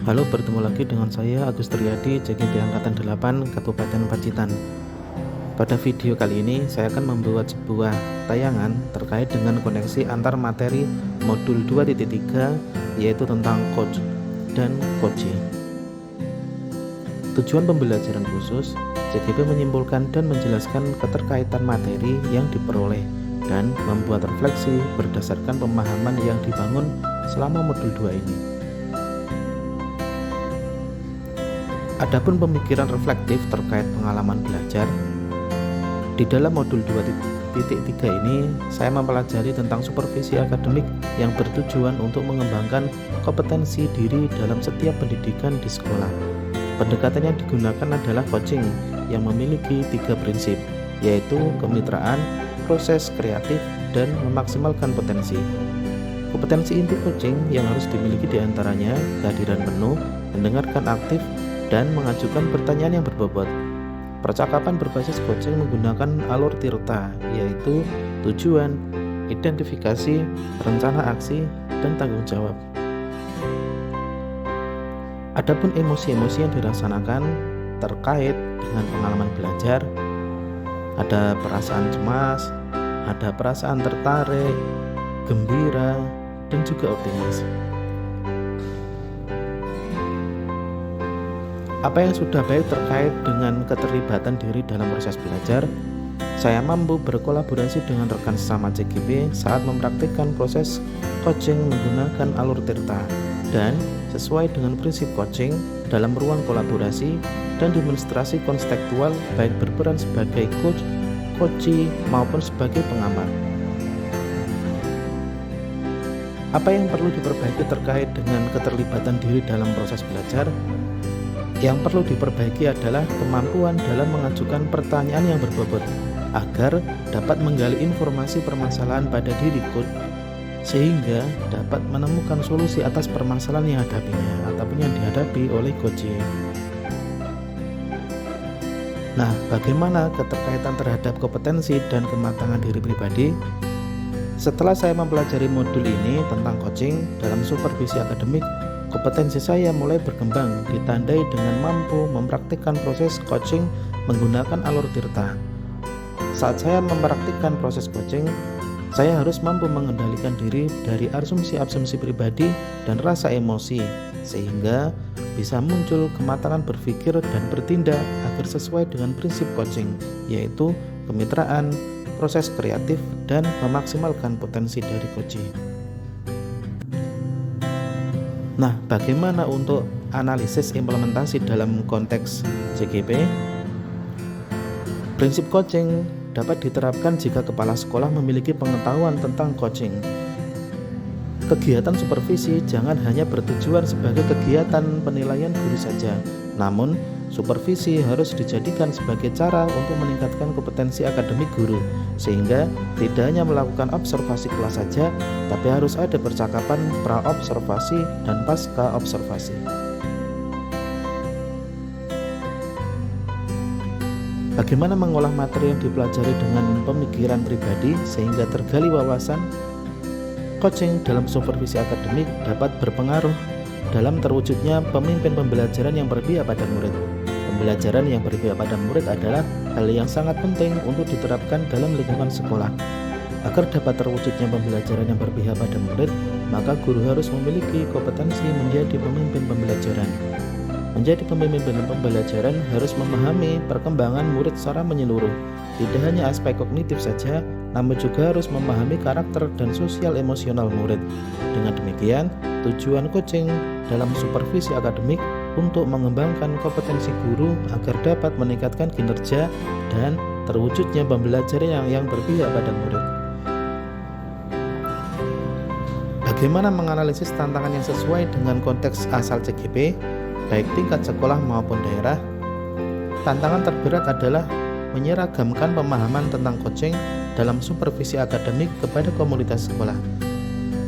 Halo, bertemu lagi dengan saya Agus Triadi, JKP Angkatan 8 Kabupaten Pacitan. Pada video kali ini saya akan membuat sebuah tayangan terkait dengan koneksi antar materi modul 2.3 yaitu tentang coach dan coaching. Tujuan pembelajaran khusus, JKP menyimpulkan dan menjelaskan keterkaitan materi yang diperoleh dan membuat refleksi berdasarkan pemahaman yang dibangun selama modul 2 ini. Adapun pemikiran reflektif terkait pengalaman belajar, di dalam modul 2.3 ini saya mempelajari tentang supervisi akademik yang bertujuan untuk mengembangkan kompetensi diri dalam setiap pendidikan di sekolah. Pendekatan yang digunakan adalah coaching yang memiliki 3 prinsip, yaitu kemitraan, proses kreatif, dan memaksimalkan potensi. Kompetensi inti coaching yang harus dimiliki diantaranya kehadiran penuh, mendengarkan aktif, dan mengajukan pertanyaan yang berbobot. Percakapan berbasis coaching menggunakan alur tirta, yaitu tujuan, identifikasi, rencana aksi, dan tanggung jawab. Adapun emosi-emosi yang dirasakan terkait dengan pengalaman belajar, ada perasaan cemas, ada perasaan tertarik, gembira, dan juga optimis. Apa yang sudah baik terkait dengan keterlibatan diri dalam proses belajar? Saya mampu berkolaborasi dengan rekan sesama JKP saat mempraktikkan proses coaching menggunakan alur tirta dan sesuai dengan prinsip coaching dalam ruang kolaborasi dan demonstrasi konstekstual baik berperan sebagai coach, coachee maupun sebagai pengamat. Apa yang perlu diperbaiki terkait dengan keterlibatan diri dalam proses belajar? Yang perlu diperbaiki adalah kemampuan dalam mengajukan pertanyaan yang berbobot agar dapat menggali informasi permasalahan pada diri coach sehingga dapat menemukan solusi atas permasalahan yang dihadapi oleh coachee. Nah, bagaimana keterkaitan terhadap kompetensi dan kematangan diri pribadi? Setelah saya mempelajari modul ini tentang coaching dalam supervisi akademik, kompetensi saya mulai berkembang, ditandai dengan mampu mempraktikkan proses coaching menggunakan alur tirta. Saat saya mempraktikkan proses coaching, saya harus mampu mengendalikan diri dari asumsi-asumsi pribadi dan rasa emosi, sehingga bisa muncul kematangan berpikir dan bertindak agar sesuai dengan prinsip coaching, yaitu kemitraan, proses kreatif, dan memaksimalkan potensi dari coaching. Nah, bagaimana untuk analisis implementasi dalam konteks JKP? Prinsip coaching dapat diterapkan jika kepala sekolah memiliki pengetahuan tentang coaching. Kegiatan supervisi jangan hanya bertujuan sebagai kegiatan penilaian guru saja, namun supervisi harus dijadikan sebagai cara untuk meningkatkan kompetensi akademik guru, sehingga tidak hanya melakukan observasi kelas saja, tapi harus ada percakapan pra-observasi dan pasca-observasi. Bagaimana mengolah materi yang dipelajari dengan pemikiran pribadi sehingga tergali wawasan? Coaching dalam supervisi akademik dapat berpengaruh dalam terwujudnya pemimpin pembelajaran yang berpihak pada murid. Pembelajaran yang berpihak pada murid adalah hal yang sangat penting untuk diterapkan dalam lingkungan sekolah. Agar dapat terwujudnya pembelajaran yang berpihak pada murid, maka guru harus memiliki kompetensi menjadi pemimpin pembelajaran. Menjadi pemimpin pembelajaran harus memahami perkembangan murid secara menyeluruh, tidak hanya aspek kognitif saja, namun juga harus memahami karakter dan sosial emosional murid. Dengan demikian, tujuan coaching dalam supervisi akademik untuk mengembangkan kompetensi guru agar dapat meningkatkan kinerja dan terwujudnya pembelajaran yang berpihak pada murid. Bagaimana menganalisis tantangan yang sesuai dengan konteks asal JKP, baik tingkat sekolah maupun daerah? Tantangan terberat adalah menyeragamkan pemahaman tentang coaching dalam supervisi akademik kepada komunitas sekolah.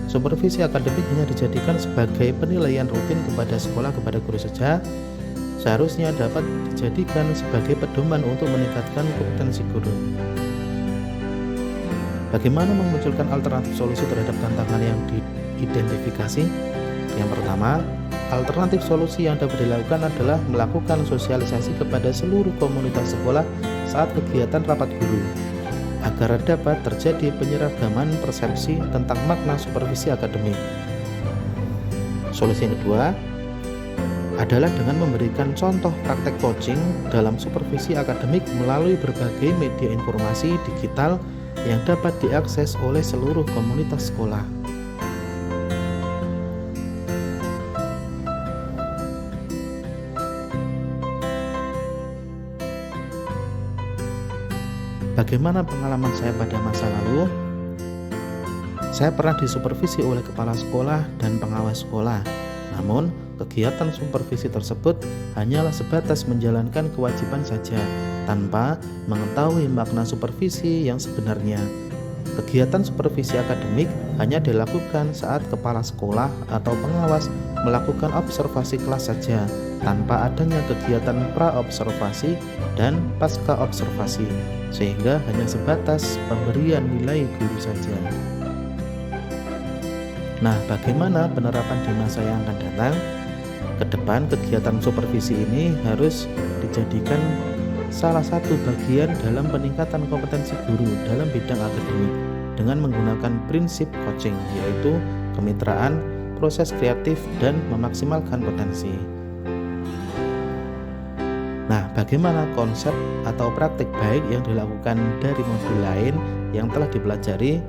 Supervisi akademik hanya dijadikan sebagai penilaian rutin kepada sekolah kepada guru saja, seharusnya dapat dijadikan sebagai pedoman untuk meningkatkan kompetensi guru. Bagaimana memunculkan alternatif solusi terhadap tantangan yang diidentifikasi? Yang pertama, Alternatif solusi yang dapat dilakukan adalah melakukan sosialisasi kepada seluruh komunitas sekolah saat kegiatan rapat guru, agar dapat terjadi penyeragaman persepsi tentang makna supervisi akademik. Solusi yang kedua adalah dengan memberikan contoh praktek coaching dalam supervisi akademik melalui berbagai media informasi digital yang dapat diakses oleh seluruh komunitas sekolah. Bagaimana pengalaman saya pada masa lalu? Saya pernah disupervisi oleh kepala sekolah dan pengawas sekolah. Namun, kegiatan supervisi tersebut hanyalah sebatas menjalankan kewajiban saja, tanpa mengetahui makna supervisi yang sebenarnya. Kegiatan supervisi akademik hanya dilakukan saat kepala sekolah atau pengawas melakukan observasi kelas saja, tanpa adanya kegiatan pra-observasi dan pasca observasi, sehingga hanya sebatas pemberian nilai guru saja. Nah, bagaimana penerapan di masa yang akan datang? Ke depan, kegiatan supervisi ini harus dijadikan salah satu bagian dalam peningkatan kompetensi guru dalam bidang akademik dengan menggunakan prinsip coaching, yaitu kemitraan, proses kreatif, dan memaksimalkan potensi. Nah, bagaimana konsep atau praktik baik yang dilakukan dari modul lain yang telah dipelajari?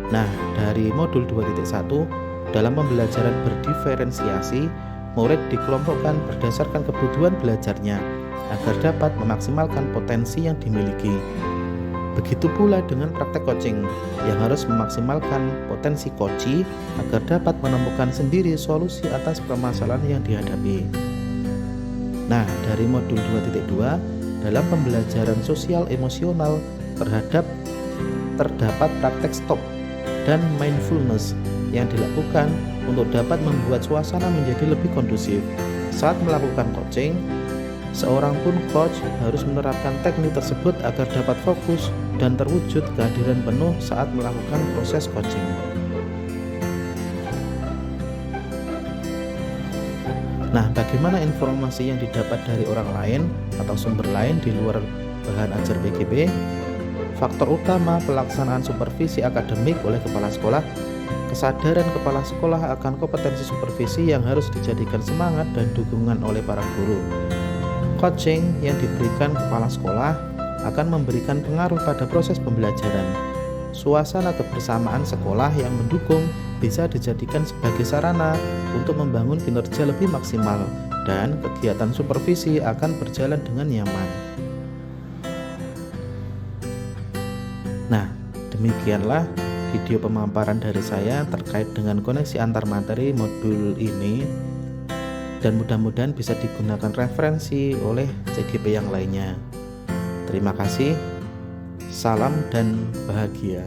Nah, dari modul 2.1, dalam pembelajaran berdiferensiasi, murid dikelompokkan berdasarkan kebutuhan belajarnya agar dapat memaksimalkan potensi yang dimiliki. Begitu pula dengan praktek coaching yang harus memaksimalkan potensi coachee agar dapat menemukan sendiri solusi atas permasalahan yang dihadapi. Nah, dari modul 2.2, dalam pembelajaran sosial emosional terdapat praktek stop dan mindfulness yang dilakukan untuk dapat membuat suasana menjadi lebih kondusif. Saat melakukan coaching, seorang pun coach harus menerapkan teknik tersebut agar dapat fokus dan terwujud kehadiran penuh saat melakukan proses coaching. Nah, bagaimana informasi yang didapat dari orang lain atau sumber lain di luar bahan ajar PGP? Faktor utama pelaksanaan supervisi akademik oleh kepala sekolah, kesadaran kepala sekolah akan kompetensi supervisi yang harus dijadikan semangat dan dukungan oleh para guru. Coaching yang diberikan kepala sekolah akan memberikan pengaruh pada proses pembelajaran. Suasana kebersamaan sekolah yang mendukung bisa dijadikan sebagai sarana untuk membangun kinerja lebih maksimal, dan kegiatan supervisi akan berjalan dengan nyaman. Nah, demikianlah video pemaparan dari saya terkait dengan koneksi antar materi modul ini, dan mudah-mudahan bisa digunakan referensi oleh CGP yang lainnya. Terima kasih, salam dan bahagia.